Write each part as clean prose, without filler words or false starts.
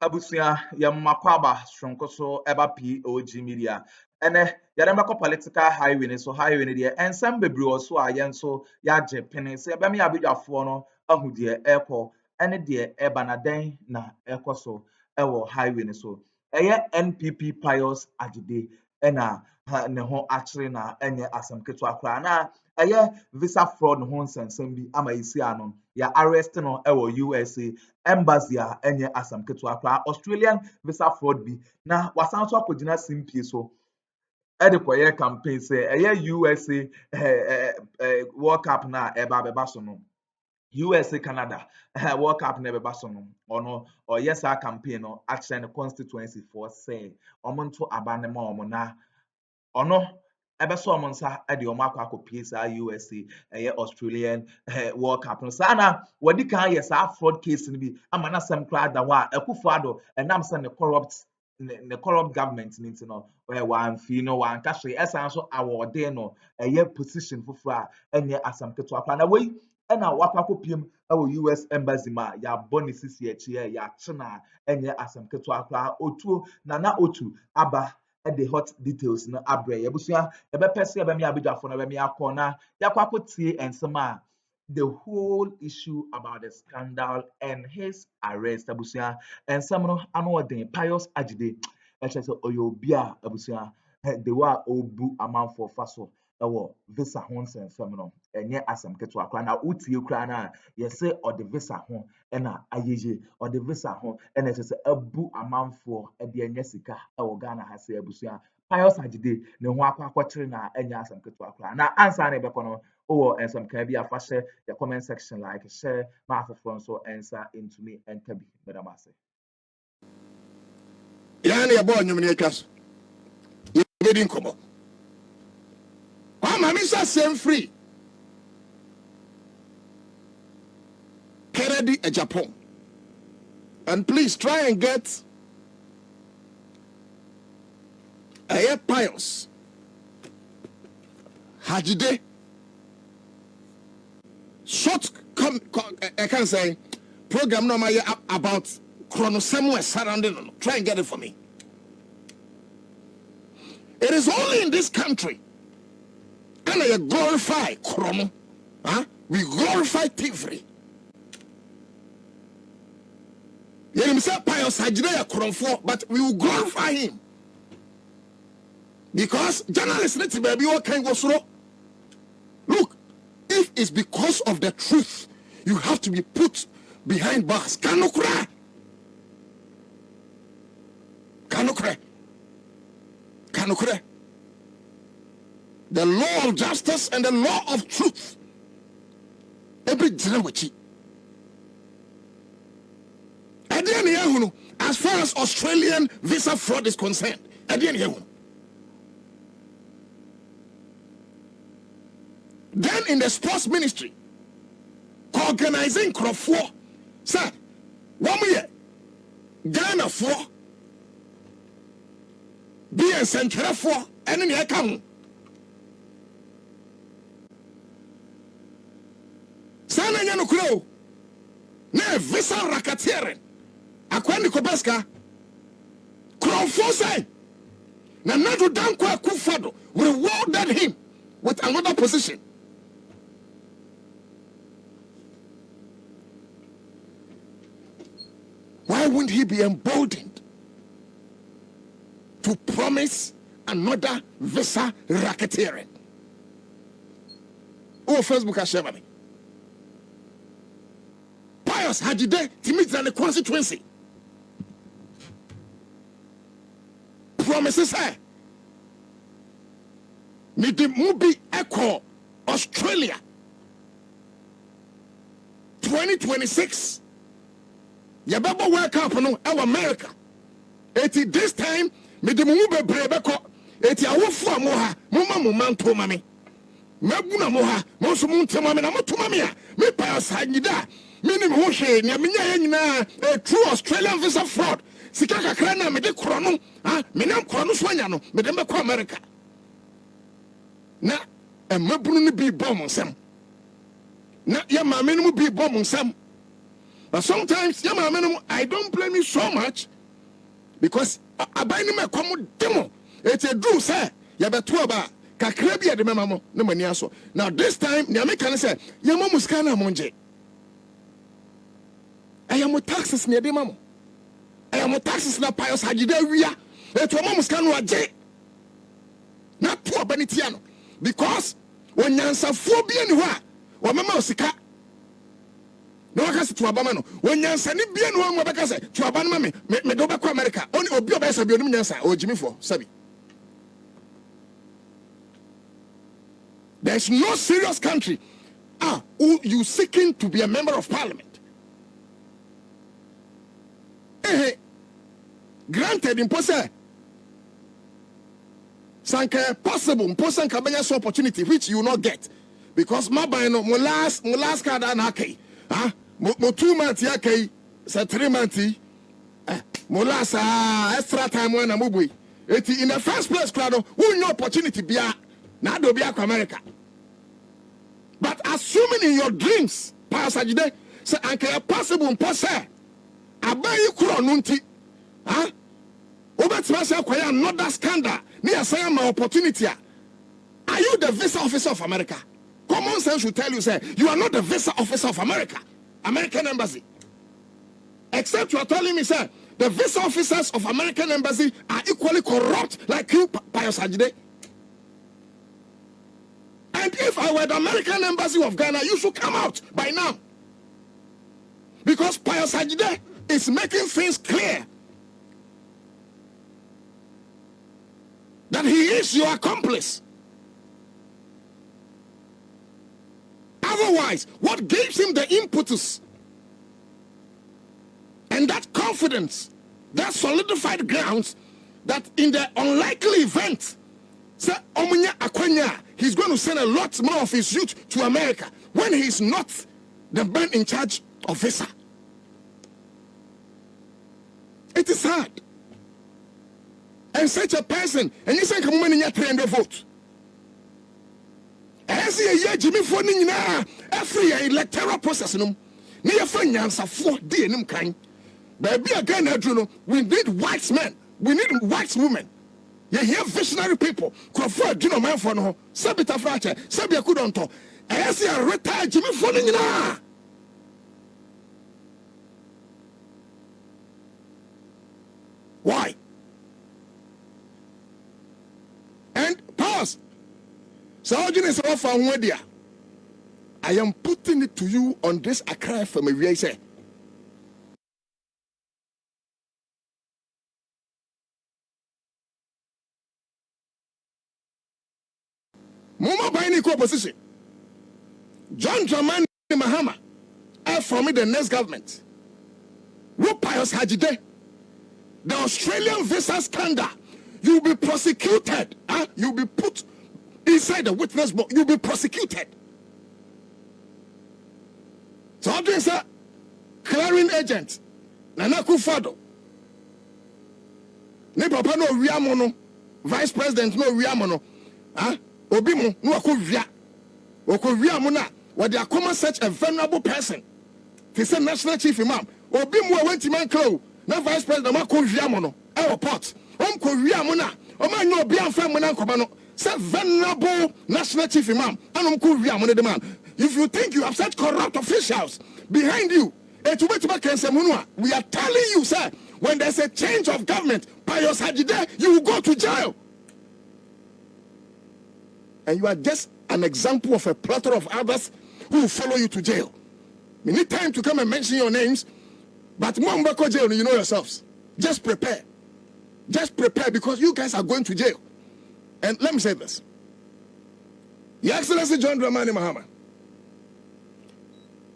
Abusia Yamakwaba Stronkoso Eba POG Media. Ene yadembako political highway ne so highway ne de ensem bebre oso a yen so yaje pene se ebe me abedwafo no ahu de ekọ ene de eba na den na ekọ so ewo highway ne so. Eye NPP Pius Agyide ena ne ho akere na enye asem keto akra na eye visa fraud ho nsensem bi ama isi anon ya arrest no ewo USA embassy a enye asam keto akra Australian visa fraud bi na wasan so akogina simpie so ede koye campaign say eye USA World Cup na eba beba so no USA Canada World Cup na beba so no ono or yes our campaign no action the constituency for say omonto abane ma omo na ono ebe so omo nsa ede omo akwa akopie sa USA Australian World Cup no sa na wadi kan yes a fraud case ni bi ama na sem kra da ho a Akuffo Addo enam se ne corrupt government ni no wan fi no wan ka hwe esan so award no position foforo a enye asam keto akwa na we ena wakwa kopiem ewo US embassy ma ya boni sisi echi ya chena enye asam keto akwa otuo na otu aba the hot details na abre yebusua ebe pese ebe me abedwafo na ebe me akona yakwa kotie ensema the whole issue about the scandal and his arrest abusua ensem no ano odin Pius Agyide eche oyobia abusua the wa obu amanfo faso ewo visa ho nsensem no enye asem keto akra na utie kra na yese ode visa ho na ayeye ode visa ho na eche abu amanfo ede enye sika ewo Ghana ha se abusua Pius Agyide ne ho akwakwakere na enye asem keto akra na ansa na ebekọ no owo ensem ka bi afa share the comment section like share ma afofo so answer into me enter bi madam ase yani ya bo nyum ne atwa yedi nkomo mama mi say same free Kennedy Japan, and please try and get a Pius Agyide short I can say program no about chronosemu surrounding. Try and get it for me. It is only in this country and I glorify chrono. We glorify thievery. You say Pius Agyide Akroma, but we will glorify him because journalists need to be what kind of so. Look, if it's because of the truth, you have to be put behind bars. Cannot cry. Cannot cry. Cannot cry. The law of justice and the law of truth. Every generation. As far as Australian visa fraud is concerned, then in the sports ministry, organizing Akuffo, sir, 1 year, Ghana for, be a central for, and in the come. Sana Yano Crow, ne visa racketeering. Akwani Kobaska Akuffo say na Nadu Danko Akuffo rewarded him with another position. Why wouldn't he be emboldened to promise another visa racketeering? Oh, Facebook has shared me. Pius Agyide to meet the constituency. Promises her. Need the movie Echo Australia 2026. Yababa World Cup no our America. Eti this time me the movie brebeko. Eti awofo amoha mama momanto mame. Mabuna moha mo so munte mame na moto mame a me Pius Agyide minim ho hwe ne menya nyina a true Australian visa fraud. Sika kakra na me de krono me nam krono so anya no me de mekọ America na emabunu ne bi bom nsem na ya maame no bi bom nsem But sometimes, I don't blame you so much because I buy me a common demo. It's a drew, sir. You better about Kakrabia the Mamma, no maniaso. Now, this time, Yamakan said, Yamamuskana Monje. I am with taxes near the mamma. I am with taxes na Pius Agyide we are. It's a Mamuskano J. Not poor Benitiano. Because when Yansa phobia anywhere, or Mamma Sika. No one has to Abamano. When Yansa Nibian one Wabaka to Abanama, me go back to America. Only Obio Bessa Bionasa or Jimmy for Sabi. There's no serious country who you seeking to be a member of parliament. Hey, granted, impossible. Sanka possible, impossible cabana opportunity which you will not get because my last card and okay. Mo 2 months yake say 3 months molasa extra time when I'm in the first place crowd who no opportunity be na do be America. But assuming in your dreams Pius Agyide say anke possible impossible abayi kuro nunti obetima say kwaya another scandal near say my opportunity. Are you the visa officer of America? Common sense should tell you, say, you are not the visa officer of America, American Embassy. Except you are telling me, sir, the visa officers of American Embassy are equally corrupt like you, Pius Agyide. And if I were the American Embassy of Ghana, you should come out by now. Because Pius Agyide is making things clear that he is your accomplice. Otherwise, what gives him the impetus and that confidence, that solidified grounds, that in the unlikely event, he's going to send a lot more of his youth to America when he's not the man in charge of visa. It is hard. And such a person, and you say, come on in your 300 votes. As a year, Jimmy Foning now, every electoral process, no, near finance of 4 DNM kind. Baby, again, we need white men, we need white women. You hear visionary people, Akuffo, you know, man for no, Sabita Fracha, Sabia Kudonto, as a retired Jimmy Foning now. Why? And pause. So, I am putting it to you on this Akroma from a say. Mama buying opposition. John Dramani Mahama, from the next government. Pius Agyide, the Australian visa scandal. You'll be prosecuted. You'll be put inside the witness box. You'll be prosecuted. So how do you say? Clearing agent. Nana Akuffo. Ne papa no wiamono. Vice President no wiamono. Obi mo no akowia. Okowia mo na what they are such a vulnerable person. He said National Chief Imam. Obi mo went to man clo. Na Vice President akowia mo no. Airport. Kowia mo na. O man no obi anfa mo na nkoba no. Say venerable National Chief Imam. If you think you have such corrupt officials behind you, we are telling you, sir, when there's a change of government, Pius Agyide, you will go to jail. And you are just an example of a plethora of others who will follow you to jail. We need time to come and mention your names, but Mwambako jail, you know yourselves. Just prepare. Just prepare because you guys are going to jail. And let me say this. Your Excellency John Dramani Mahama,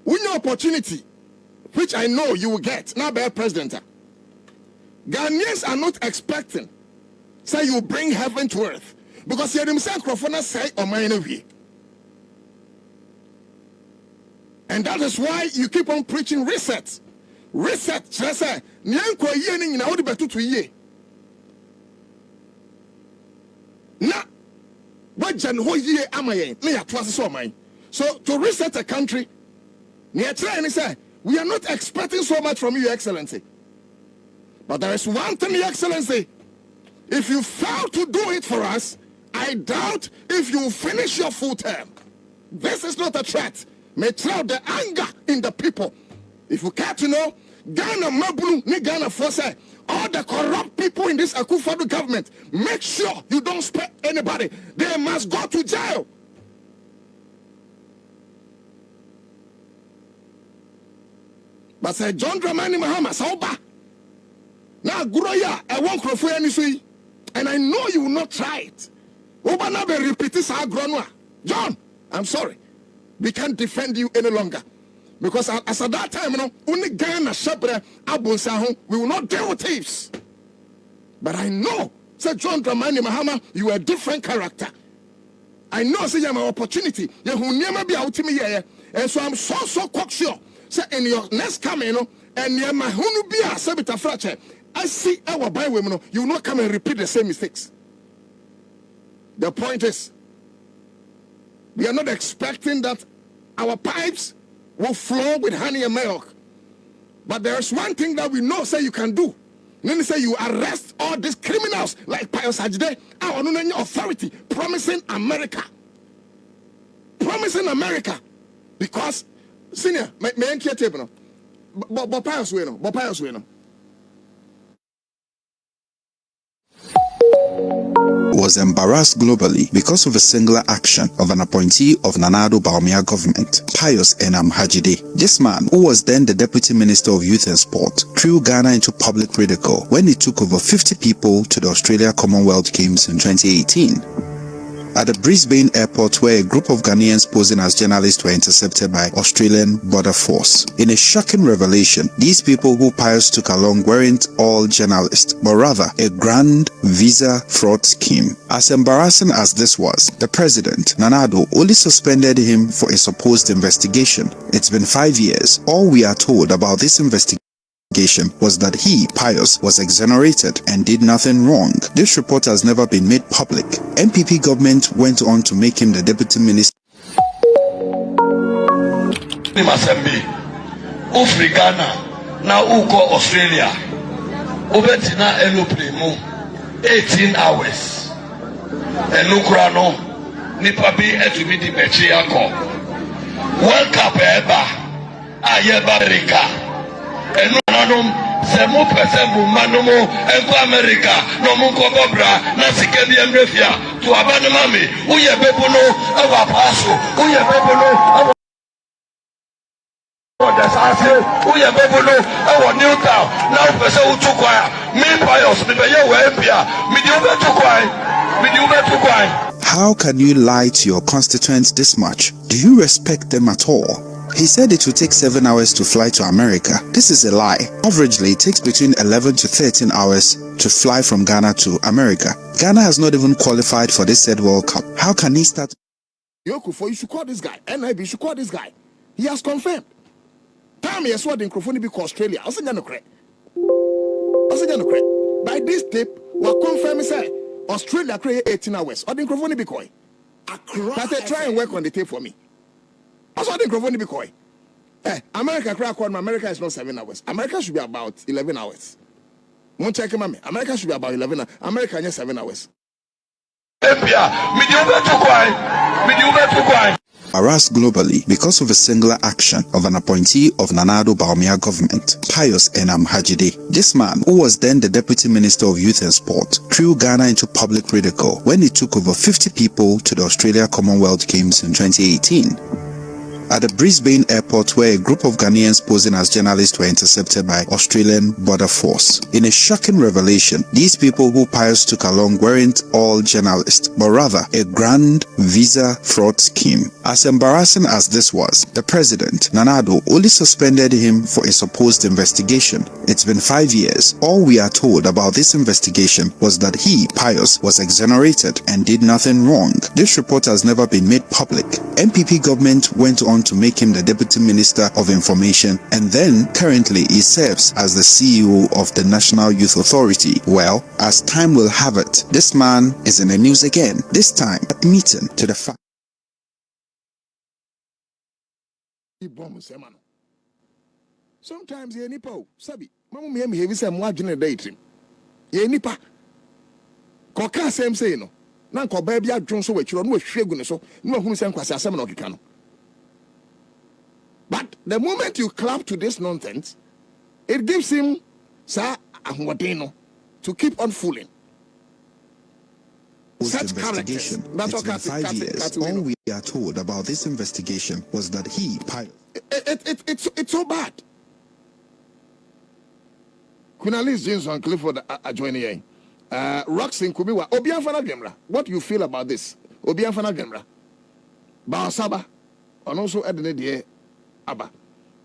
with your opportunity, which I know you will get, now by President, Ghanaians are not expecting, say you bring heaven to earth, because you themselves say, or my enemy. And that is why you keep on preaching reset. Reset, say, Nyanko Yening in Audi Batu ye. Na wajan ho ye amaye na ya twa so man. So to reset a country, near try and say We are not expecting so much from you, Your Excellency. But there is one thing, Your Excellency. If you fail to do it for us, I doubt if you will finish your full term. This is not a threat. May throw the anger in the people. If you care to know, Ghana Mabulu, ni Ghana Force, all the corrupt people in this Akuffo government, make sure you don't spare anybody. They must go to jail. But say John Dramani Mahama, Sauba. Now, Guroya, I won't crofo any. And I know you will not try it. Obana be repeating sa gronwa. John, I'm sorry. We can't defend you any longer. Because as at that time, only Ghana Shabre Abunsahu, we will not deal with thieves. But I know, say John Dramani Mahama, you are a different character. I know, say you have an opportunity. You will never be out to me here. And so I'm so cocksure. Say in your next coming, and you my hunu be a sabita fracture. I see our by women, you will not come and repeat the same mistakes. The point is, we are not expecting that our pipes will flow with honey and milk. But there is one thing that we know, say you can do. Then say you arrest all these criminals like Pius Agyide, our authority, promising America. Promising America. Because, senior, may I care table? But Pius Wino. Was embarrassed globally because of a singular action of an appointee of Nana-Addo Bawumia government, Pius Agyide. This man, who was then the Deputy Minister of Youth and Sport, threw Ghana into public ridicule when he took over 50 people to the Australia Commonwealth Games in 2018. At the Brisbane airport, where a group of Ghanaians posing as journalists were intercepted by Australian Border Force. In a shocking revelation, these people who Pius took along weren't all journalists, but rather a grand visa fraud scheme. As embarrassing as this was, the president, Nana-Addo, only suspended him for a supposed investigation. It's been 5 years. All we are told about this investigation was that he, Pius, was exonerated and did nothing wrong. This report has never been made public. NPP government went on to make him the deputy minister. Ghana, now Uko Australia, Ubetina Eloprimo, 18 hours. And Ukrano, Nipabi Etumidi Bechiako. World Cup Eba, Ayeba America. And Semu Pesemu Manumo and America, no Munko Bobra, Nasikebi and Refia, to Abanamami, Uya Bebuno, our Paso, Uya Bebuno, our Uya Bebuno, our new town, now Peso Tukwaya, me Pius, Mibayo Empia, Midiuba Tukwai. How can you lie to your constituents this much? Do you respect them at all? He said it would take 7 hours to fly to America. This is a lie. Averagely, it takes between 11 to 13 hours to fly from Ghana to America. Ghana has not even qualified for this said World Cup. How can he start? Akuffo, you should call this guy. NIB, you should call this guy. He has confirmed. Time he saw the microphone be Australia. I said, by this tape, we confirm say Australia create 18 hours. Or the microphone be koi. Akroma, try and work on the tape for me. That's what the microphone be koi. America crack on America is not 7 hours. America should be about 11 hours. Won't check mami. America should be about 11 hours. America is 7 hours. Harassed globally because of a singular action of an appointee of Nana-Addo Bawumia government, Pius Agyide. This man, who was then the Deputy Minister of Youth and Sport, threw Ghana into public ridicule when he took over 50 people to the Australia Commonwealth Games in 2018. At the Brisbane airport, where a group of Ghanaians posing as journalists were intercepted by Australian Border Force. In a shocking revelation, these people who Pius took along weren't all journalists, but rather a grand visa fraud scheme. As embarrassing as this was, the president, Nana-Addo, only suspended him for a supposed investigation. It's been 5 years. All we are told about this investigation was that he, Pius, was exonerated and did nothing wrong. This report has never been made public. NPP government went on to make him the Deputy Minister of Information, and then currently he serves as the CEO of the National Youth Authority. Well, as time will have it, this man is in the news again, this time admitting to the fact. sometimes ye nipa o sabi mamu me heavy say mo adwene daitrim ye nipa ko ka asem say no na nko ba bia adwon so wachiro no wahwegu ne so no ahunu se nkwase asem na okeka no. But the moment you clap to this nonsense, it gives him to keep on fooling. Such Investigation. That's It's been 5 years. All we are told about this investigation was that he, Pius, it's so bad. Kunalis James and Clifford are joining here. Roxin Kubiwa, Obianfana Gemra. What do you feel about this? Obianfana Gemra. Baosaba, and also Edne Abba.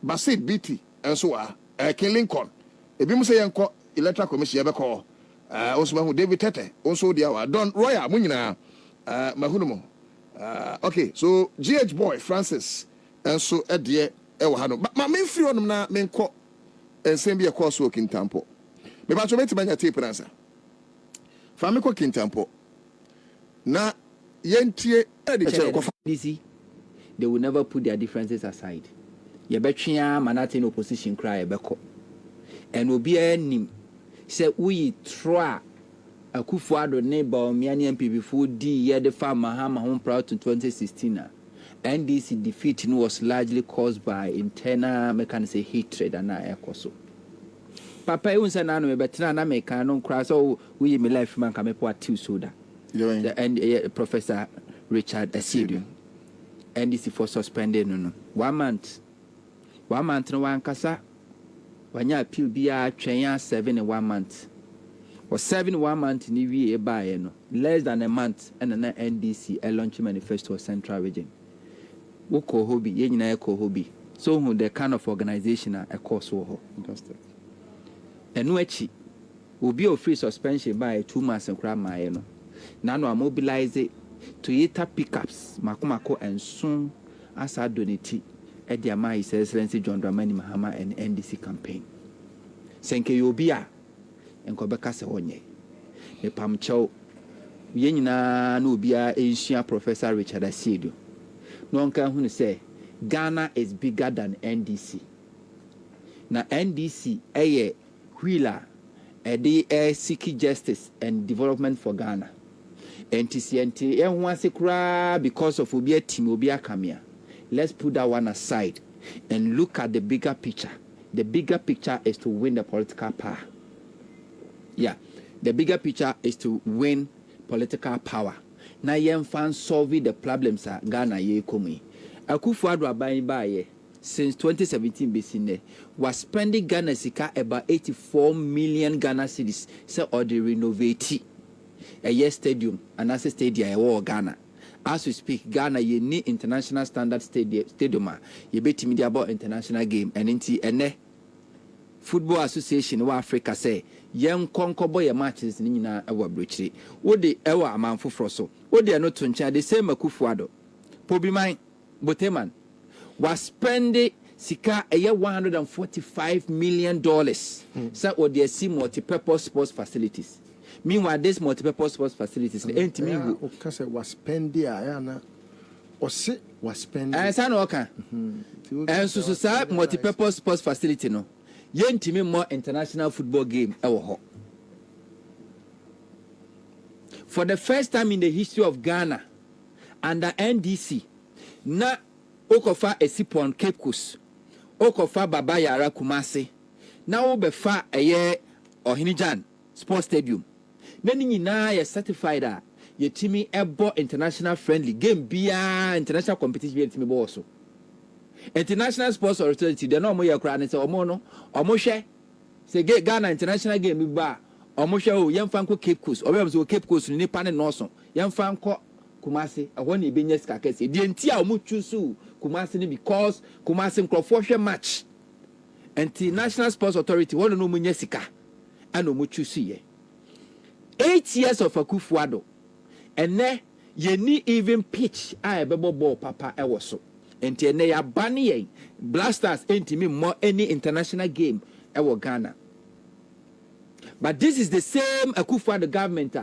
Basit BT, and so are King Lincoln. If you say Yanko Electoral Commission, Ebeko, also David Tete, also the hour. Don Roya, Munina, Mahunumo. Okay, so GH Boy, Francis, and so Edie Ewahano. But my main free on them now, main court, and send me a course working tempo. Maybe I should make a tape answer. Family cooking tempo. Na yentie DC, they will never put their differences aside. You betcha manate in opposition cry beko. And will be a nim. Say we try Akuffo Addo ne Bawumia NPP for D year the farm Mahama home proud to 2016. NDC defeat was largely caused by internal mechanism hatred and ekoso. Papa you say na no me betra na me kan no kra so we me life man ka me po atu soda. And Professor Richard Agyide. NDC for suspended no 1 month. 1 month no one kasa. Wanya appeal bia twen 7 in 1 month. Or 7 1 month ni wie e bae no. Less than a month and na NDC a launch manifesto of Central Region. Wo ko hobby ye nyina e ko hobby. So who the kind of organization a course wo ho. Enu achi obi o free suspension by 2 months and kra mae no. Na no mobilize Toyota pickups makomako and soon as a donate at the Amai His Excellency John Dramani Mahama and NDC campaign. Senke Yobia and Kobeka Sewonye. A Pamcho Yenina Nubia Asia Professor Richard Agyide. No one who say Ghana is bigger than NDC. Na NDC a wheeler a day seeking justice and development for Ghana. NTCNT and because of Ubia team Ubia Kamia. Let's put that one aside and look at the bigger picture. The bigger picture is to win the political power. Yeah, the bigger picture is to win political power. Now yen fan solving the problems at Ghana ye komi. Akuffo Addo abaye since 2017 basine was spending Ghana sika about 84 million Ghana cedis so or the renovate a year stadium and as a stadium a war Ghana. As we speak, Ghana ye need international standard stadium. Ye bet media about international game and inti ene Football Association of Africa say young conquer boy matches in a breach. What the ewa a man for froso. What they are not to the same Akuffo Addo. Pobi mine Boteman was spending sika a year $145 million. So what they see multi-purpose sports facilities. Meanwhile, this multi-purpose sports facilities, ain't me who was spending, or say was spending. And San Oka. And so, multi-purpose sports facility, no. Yen to me more international football game, for the first time in the history of Ghana, under NDC, na Okofa Esipon Cape Coast, Okofa Babayara Kumasi, na Obefa a year or Hinijan Sports Stadium. Nani na ya certified a ye timi ebo international friendly game bia international competition ye timi bo so international sports authority de no mo ye kra ne se omo no omo hwe se Ghana international game ba omo hwe o yemfa nko Cape Coast obem se Cape Coast ni pa ne no so yemfa nko Kumasi ahọ na ebenya sika kese de nti a omo choose Kumasi ni because Kumasi nkrofo hwe match international sports authority won no mo nya sika ana omo choose ye 8 years of Akuffo Addo. And ne ye ni even pitch a bebo ball papa e was so. And ne ya bani Blasters ain't me more any international game e was Ghana. But this is the same Akuffo Addo government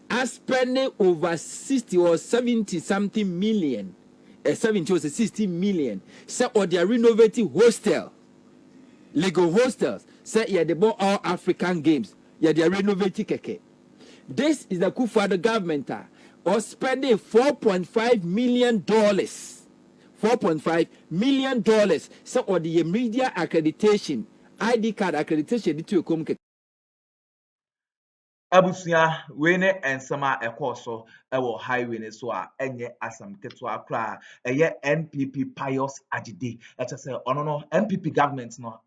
as spending over 60 or 70 something million. 70 or 60 million. So or they are renovating hostel. Lego hostels say yeah, they bought all African games. Yeah, they are renovating keke. This is the Akuffo government or spending $4.5 million. $4.5 million. So or the media accreditation, ID card accreditation to come. Abusua we ne ensema ekoso ewo highway ne so a enye asam keto akra eye NPP Pius Agyide etese ono no NPP government no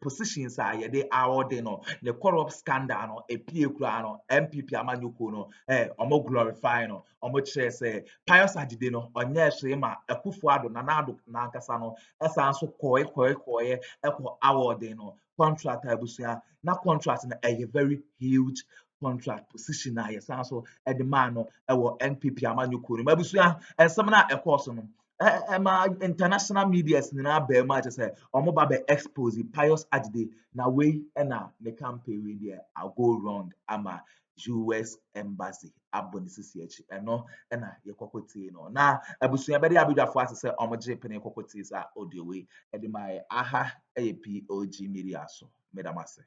positions a yede awode no the corrupt scandal no epie kura no NPP amanyuko no omo glorify no omo kire say Pius Agyide no onye hwe ma Akuffo Addo na nkasa no esan so koye eko awode no contract abusua na contract na very huge contract position na yes so the man no NPP amanyuko no abusua ensem na ekoso no ma international media na ba ma say omo ba be expose Pius Agyide na we na the campaign we there I go wrong ama US embassy abonisisi echi eno na yekokoti no na abusua be dey abudwafo ase say omo je pene yekokoti sa audio we e dey my aha POG Media so medamase